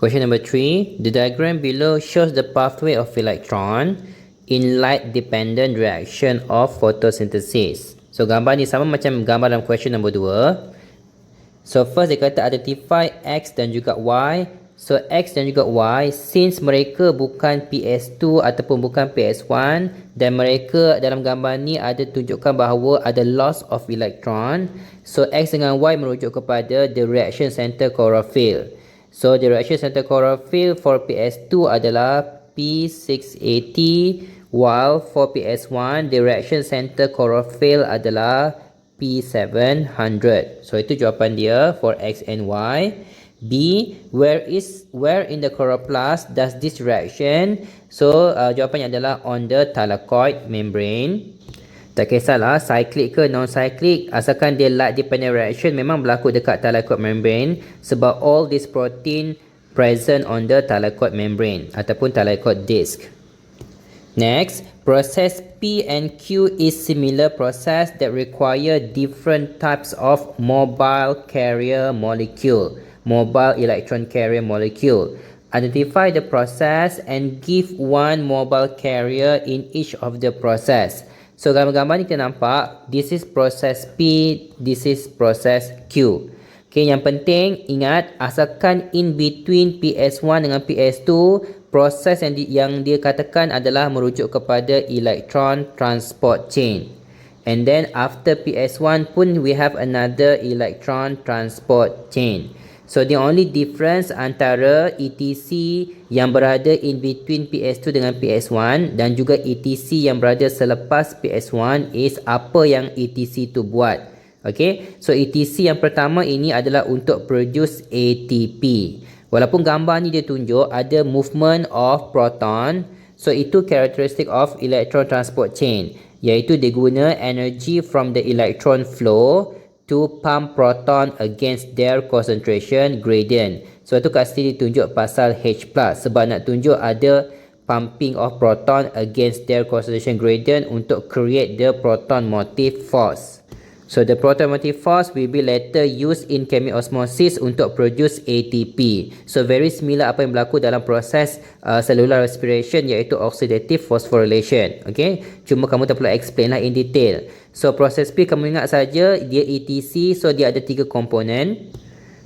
Question number 3. The diagram below shows the pathway of electron in light-dependent reaction of photosynthesis. So, gambar ni sama macam gambar dalam question number 2. So, first dia kata identify X dan juga Y. So, X dan juga Y, since mereka bukan PS2 ataupun bukan PS1 dan mereka dalam gambar ni ada tunjukkan bahawa ada loss of electron. So, X dengan Y merujuk kepada the reaction center chlorophyll. So, the reaction center chlorophyll for PS2 adalah P680, while for PS1, the reaction center chlorophyll adalah P700. So, itu jawapan dia for X and Y. B, where in the chloroplast does this reaction? So, jawapannya adalah on the thylakoid membrane. Tak kisahlah cyclic ke non-cyclic, asalkan dia light dependent reaction memang berlaku dekat thylakoid membrane sebab all this protein present on the thylakoid membrane ataupun thylakoid disc. Next, process P and Q is similar process that require different types of mobile electron carrier molecule. Identify the process and give one mobile carrier in each of the process. So, gambar-gambar ni kita nampak, this is process P, this is process Q. Okay, yang penting ingat, asalkan in between PS1 dengan PS2, proses yang dia katakan adalah merujuk kepada electron transport chain. And then after PS1 pun we have another electron transport chain. So, the only difference antara ETC yang berada in between PS2 dengan PS1 dan juga ETC yang berada selepas PS1 is apa yang ETC tu buat. Okay, so ETC yang pertama ini adalah untuk produce ATP. Walaupun gambar ni dia tunjuk ada movement of proton, so itu characteristic of electron transport chain, iaitu dia guna energy from the electron flow to pump proton against their concentration gradient. So, itu kat sini ditunjuk pasal H+, sebab nak tunjuk ada pumping of proton against their concentration gradient untuk create the proton motive force. So, the proton motive force will be later used in chemiosmosis untuk produce ATP. So, very similar apa yang berlaku dalam proses cellular respiration, iaitu oxidative phosphorylation. Okay, cuma kamu tak perlu explain lah in detail. So, proses P kamu ingat saja dia ETC, so dia ada 3 komponen,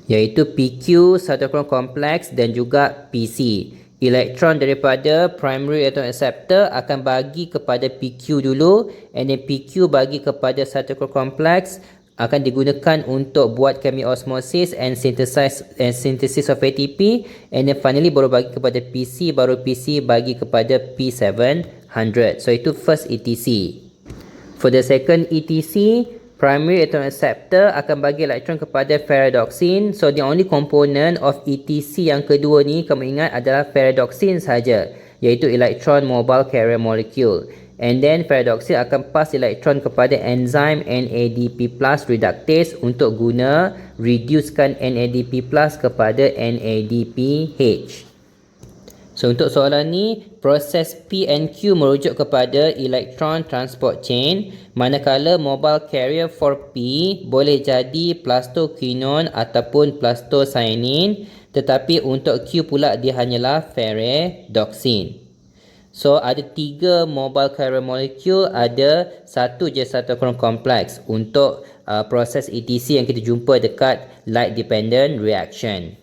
iaitu PQ, cytochrome complex dan juga PC. Elektron daripada primary electron acceptor akan bagi kepada PQ dulu, and then PQ bagi kepada cytochrome complex, akan digunakan untuk buat chemiosmosis and synthesis of ATP, and then finally baru bagi kepada PC, baru PC bagi kepada P700. So, itu first ETC. For the second ETC, primary electron acceptor akan bagi elektron kepada ferredoxin. So, the only component of ETC yang kedua ni kamu ingat adalah ferredoxin saja, iaitu electron mobile carrier molecule. And then ferredoxin akan pass elektron kepada enzim NADP+ reductase untuk guna reducekan NADP+ kepada NADPH. So, untuk soalan ni, proses P and Q merujuk kepada electron transport chain, manakala mobile carrier for P boleh jadi plastoquinone ataupun plastocyanin, tetapi untuk Q pula dia hanyalah ferredoxin. So, ada 3 mobile carrier molecule, ada satu je cytochrome complex untuk proses ETC yang kita jumpa dekat light dependent reaction.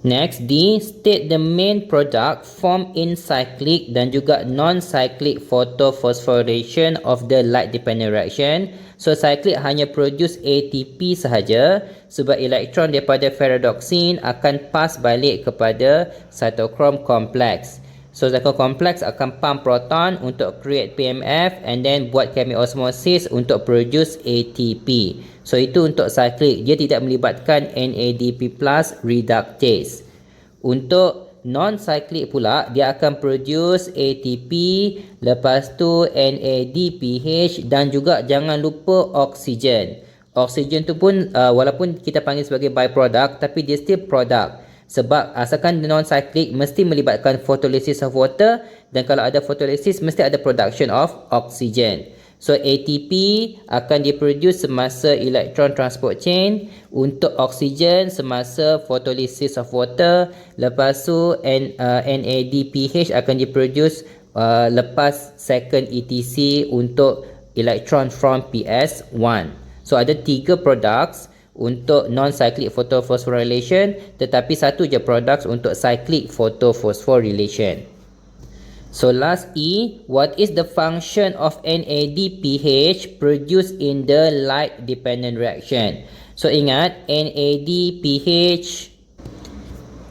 Next, D, state the main product formed in cyclic dan juga non-cyclic photophosphorylation of the light dependent reaction. So, cyclic hanya produce ATP sahaja sebab elektron daripada ferredoxin akan pass balik kepada cytochrome complex. So, cytochrome complex akan pump proton untuk create PMF and then buat chemiosmosis untuk produce ATP. So, itu untuk cyclic. Dia tidak melibatkan NADP+ reductase. Untuk non-cyclic pula, dia akan produce ATP, lepas tu NADPH dan juga jangan lupa oksigen. Oksigen tu pun walaupun kita panggil sebagai byproduct, tapi dia still product. Sebab asalkan non-cyclic mesti melibatkan photolysis of water, dan kalau ada photolysis mesti ada production of oxygen. So ATP akan diproduce semasa electron transport chain, untuk oksigen semasa photolysis of water, lepas tu NADPH akan diproduce lepas second ETC untuk electron from PS1. So ada 3 products untuk non-cyclic photophosphorylation, tetapi satu je products untuk cyclic photophosphorylation. So last E, what is the function of NADPH produced in the light dependent reaction? So ingat, NADPH,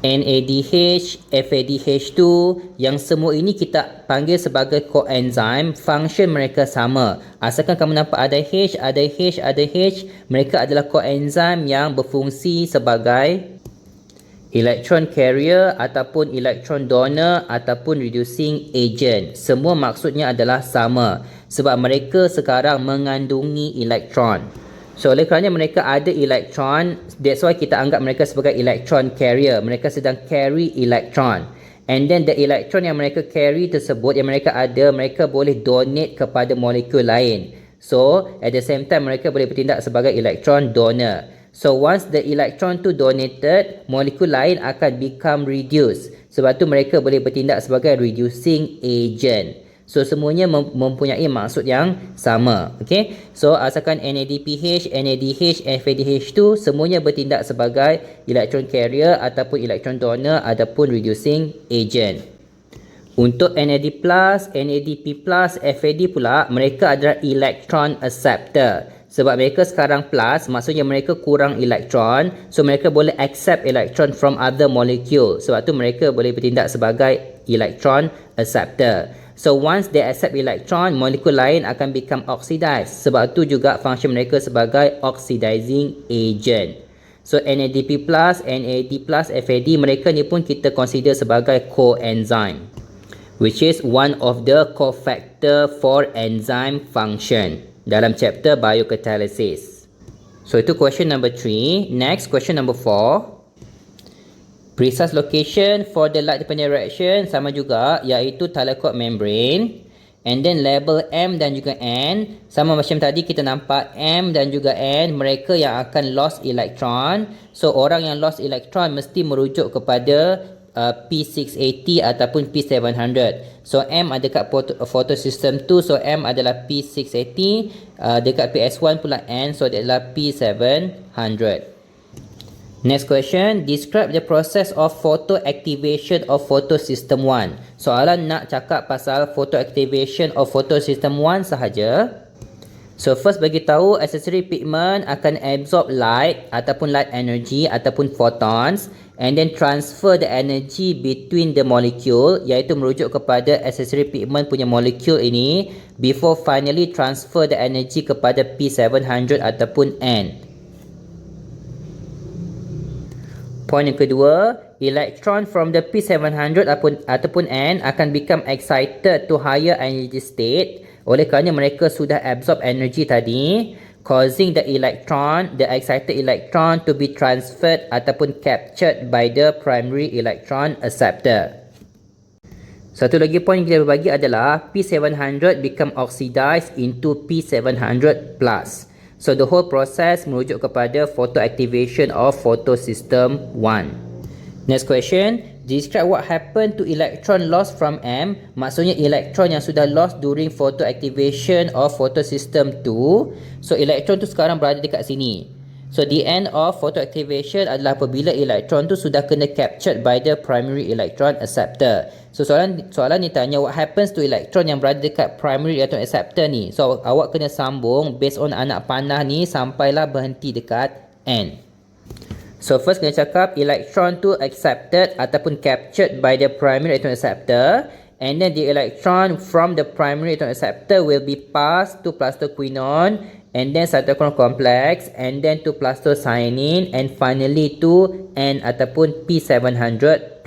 NADH, FADH2, yang semua ini kita panggil sebagai coenzyme. Function mereka sama. Asalkan kamu nampak ada H, ada H, ada H, mereka adalah coenzyme yang berfungsi sebagai electron carrier ataupun electron donor ataupun reducing agent. Semua maksudnya adalah sama sebab mereka sekarang mengandungi elektron. So oleh kerana mereka ada elektron, that's why kita anggap mereka sebagai electron carrier. Mereka sedang carry elektron. And then the electron yang mereka carry tersebut, yang mereka ada, mereka boleh donate kepada molekul lain. So at the same time mereka boleh bertindak sebagai electron donor. So once the electron tu donated, molekul lain akan become reduced. Sebab tu mereka boleh bertindak sebagai reducing agent. So semuanya mempunyai maksud yang sama. Okay. So asalkan NADPH, NADH, FADH2 semuanya bertindak sebagai electron carrier ataupun electron donor ataupun reducing agent. Untuk NAD+, NADP+, FAD pula, mereka adalah electron acceptor. Sebab mereka sekarang plus, maksudnya mereka kurang elektron. So mereka boleh accept electron from other molecule. Sebab tu mereka boleh bertindak sebagai electron acceptor. So once they accept electron, molekul lain akan become oxidized. Sebab tu juga function mereka sebagai oxidizing agent. So NADP+, NAD+, FAD, mereka ni pun kita consider sebagai coenzyme, which is one of the cofactor for enzyme function dalam chapter biocatalysis. So itu question number 3. Next, question number 4. Precise location for the light dependent reaction sama juga, iaitu thalocode membrane. And then label M dan juga N sama macam tadi, kita nampak M dan juga N mereka yang akan lost electron. So orang yang lost electron mesti merujuk kepada P680 ataupun P700. So M ada dekat photosystem 2, so M adalah P680, dekat PS1 pula N, so dia adalah P700. Next question, describe the process of photoactivation of photosystem 1. Soalan nak cakap pasal photoactivation of photosystem 1 sahaja. So first bagi tahu accessory pigment akan absorb light ataupun light energy ataupun photons, and then transfer the energy between the molecule, iaitu merujuk kepada accessory pigment punya molecule ini, before finally transfer the energy kepada P700 ataupun N. Point yang kedua, electron from the P700 ataupun N akan become excited to higher energy state oleh kerana mereka sudah absorb energy tadi, causing the excited electron to be transferred ataupun captured by the primary electron acceptor. Satu lagi point yang kita berbagi adalah P700 become oxidized into P700+. So the whole process merujuk kepada photoactivation of photosystem 1. Next question, describe what happened to electron loss from M. Maksudnya elektron yang sudah lost during photoactivation of photosystem 2. So elektron tu sekarang berada dekat sini. So the end of photoactivation adalah apabila elektron tu sudah kena captured by the primary electron acceptor. So soalan ni tanya what happens to electron yang berada dekat primary electron acceptor ni. So awak kena sambung based on anak panah ni sampailah berhenti dekat N. So first kena cakap electron tu accepted ataupun captured by the primary electron acceptor, and then the electron from the primary electron acceptor will be passed to plastoquinone, and then cytochrome complex, and then to plastocyanin, and finally to N ataupun P700+.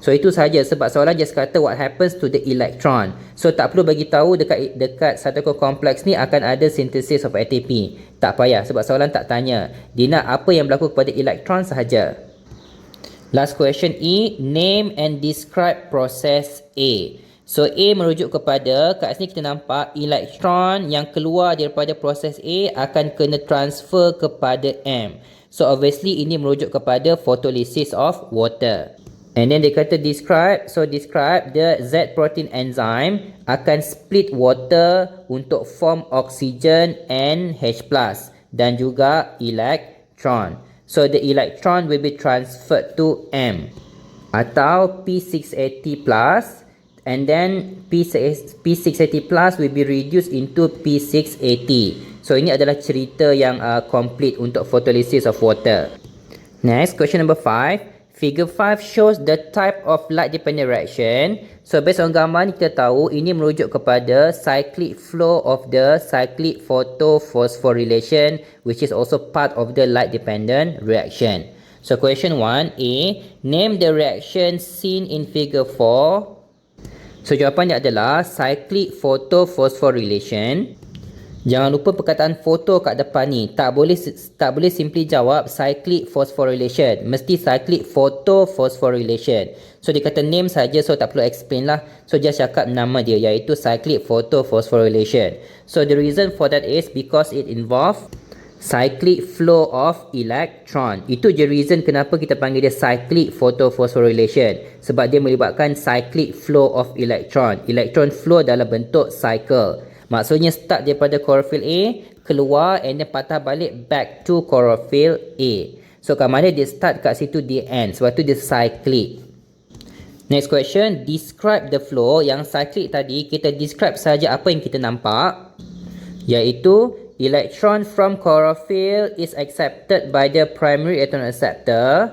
So itu sahaja, sebab soalan just kata what happens to the electron. So tak perlu bagi tahu dekat cytochrome complex ni akan ada synthesis of ATP. Tak payah sebab soalan tak tanya. Dia nak apa yang berlaku kepada electron sahaja. Last question E, name and describe process A. So A merujuk kepada, kat sini kita nampak elektron yang keluar daripada proses A akan kena transfer kepada M. So obviously ini merujuk kepada photolysis of water. And then dia kata describe, so describe the Z protein enzyme akan split water untuk form oxygen and H+, dan juga electron. So the electron will be transferred to M atau P680+, and then P680+ will be reduced into P680. So ini adalah cerita yang complete untuk photolysis of water. Next, question number 5. Figure 5 shows the type of light dependent reaction. So based on gambar ni kita tahu ini merujuk kepada cyclic flow of the cyclic photophosphorylation, which is also part of the light dependent reaction. So question 1A, name the reaction seen in figure 4. So jawapannya adalah cyclic photophosphorylation. Jangan lupa perkataan foto kat depan ni. Tak boleh simply jawab cyclic phosphorylation. Mesti cyclic photophosphorylation. So dia kata name saja, so tak perlu explain lah. So just cakap nama dia, iaitu cyclic photophosphorylation. So the reason for that is because it involves cyclic flow of electron. Itu je reason kenapa kita panggil dia cyclic photophosphorylation. Sebab dia melibatkan cyclic flow of electron. Electron flow dalam bentuk cycle. Maksudnya start daripada chlorophyll A, keluar and then patah balik back to chlorophyll A. So kat mana dia start, kat situ dia end. Sebab tu dia cyclic. Next question, describe the flow. Yang cyclic tadi, kita describe saja apa yang kita nampak. Iaitu, electron from chlorophyll is accepted by the primary electron acceptor.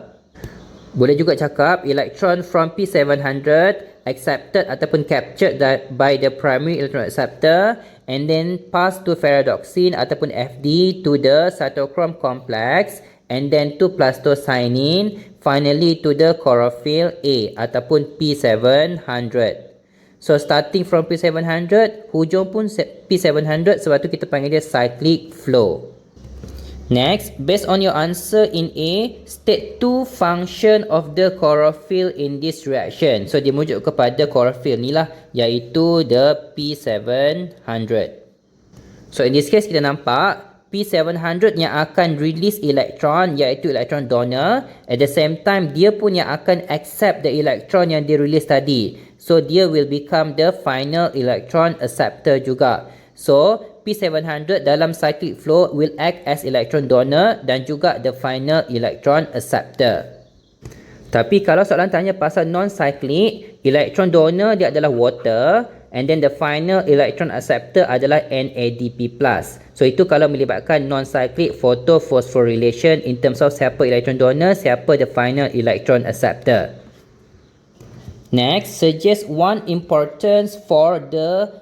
Boleh juga cakap, electron from P700 accepted ataupun captured by the primary electron acceptor and then pass to ferredoxin ataupun FD to the cytochrome complex and then to plastocyanin, finally to the chlorophyll A ataupun P700. So starting from P700, hujung pun P700, sebab tu kita panggil dia cyclic flow. Next, based on your answer in A, state two function of the chlorophyll in this reaction. So dia merujuk kepada chlorophyll ni lah, iaitu the P700. So in this case kita nampak P700 yang akan release electron, iaitu electron donor. At the same time, dia pun yang akan accept the electron yang dia release tadi. So dia will become the final electron acceptor juga. So P700 dalam cyclic flow will act as electron donor dan juga the final electron acceptor. Tapi kalau soalan tanya pasal non-cyclic, electron donor dia adalah water and then the final electron acceptor adalah NADP+. So itu kalau melibatkan non-cyclic photophosphorylation in terms of siapa electron donor, siapa the final electron acceptor. Next, suggest one importance for the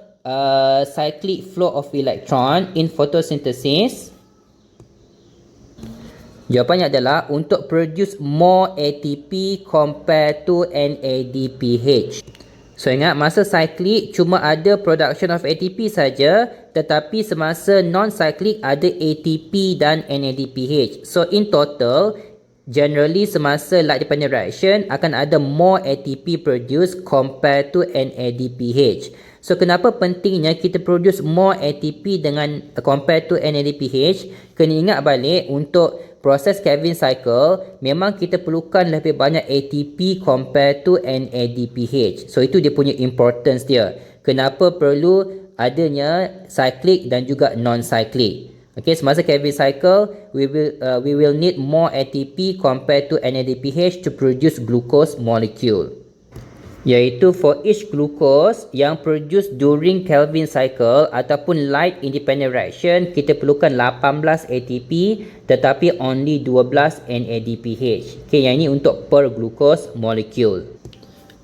cyclic flow of electron in photosynthesis. Jawapannya adalah untuk produce more ATP compared to NADPH. So ingat, masa cyclic cuma ada production of ATP saja, tetapi semasa non-cyclic ada ATP dan NADPH. So in total, generally semasa light dependent reaction akan ada more ATP produced compared to NADPH. So kenapa pentingnya kita produce more ATP dengan compared to NADPH? Kena ingat balik, untuk proses Kelvin cycle memang kita perlukan lebih banyak ATP compared to NADPH. So itu dia punya importance dia. Kenapa perlu adanya cyclic dan juga non-cyclic. Okay, semasa Kelvin cycle we will need more ATP compared to NADPH to produce glucose molecule. Iaitu for each glucose yang produce during Kelvin cycle ataupun light independent reaction, kita perlukan 18 ATP tetapi only 12 NADPH. Okay, yang ini untuk per glucose molecule.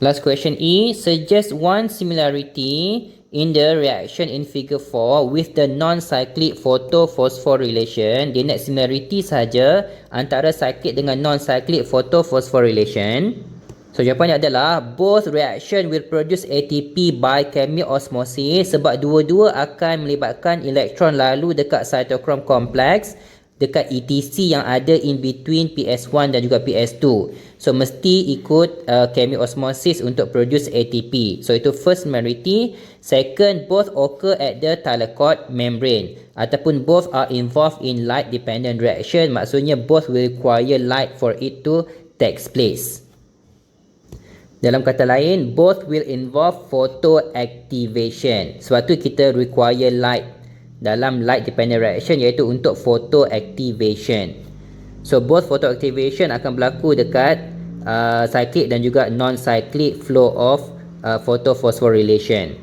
Last question E, suggest one similarity in the reaction in figure 4 with the non-cyclic photophosphorylation. Dia nak similarity saja antara cyclic dengan non-cyclic photophosphorylation. So jawapannya adalah both reaction will produce ATP by chemiosmosis sebab dua-dua akan melibatkan elektron lalu dekat cytochrome complex dekat ETC yang ada in between PS1 dan juga PS2. So mesti ikut chemiosmosis untuk produce ATP. So itu first similarity. Second, both occur at the thylakoid membrane ataupun both are involved in light dependent reaction. Maksudnya both will require light for it to take place. Dalam kata lain, both will involve photoactivation. Sebab tu kita require light dalam light dependent reaction, iaitu untuk photoactivation. So both photoactivation akan berlaku dekat cyclic dan juga non-cyclic flow of photophosphorylation.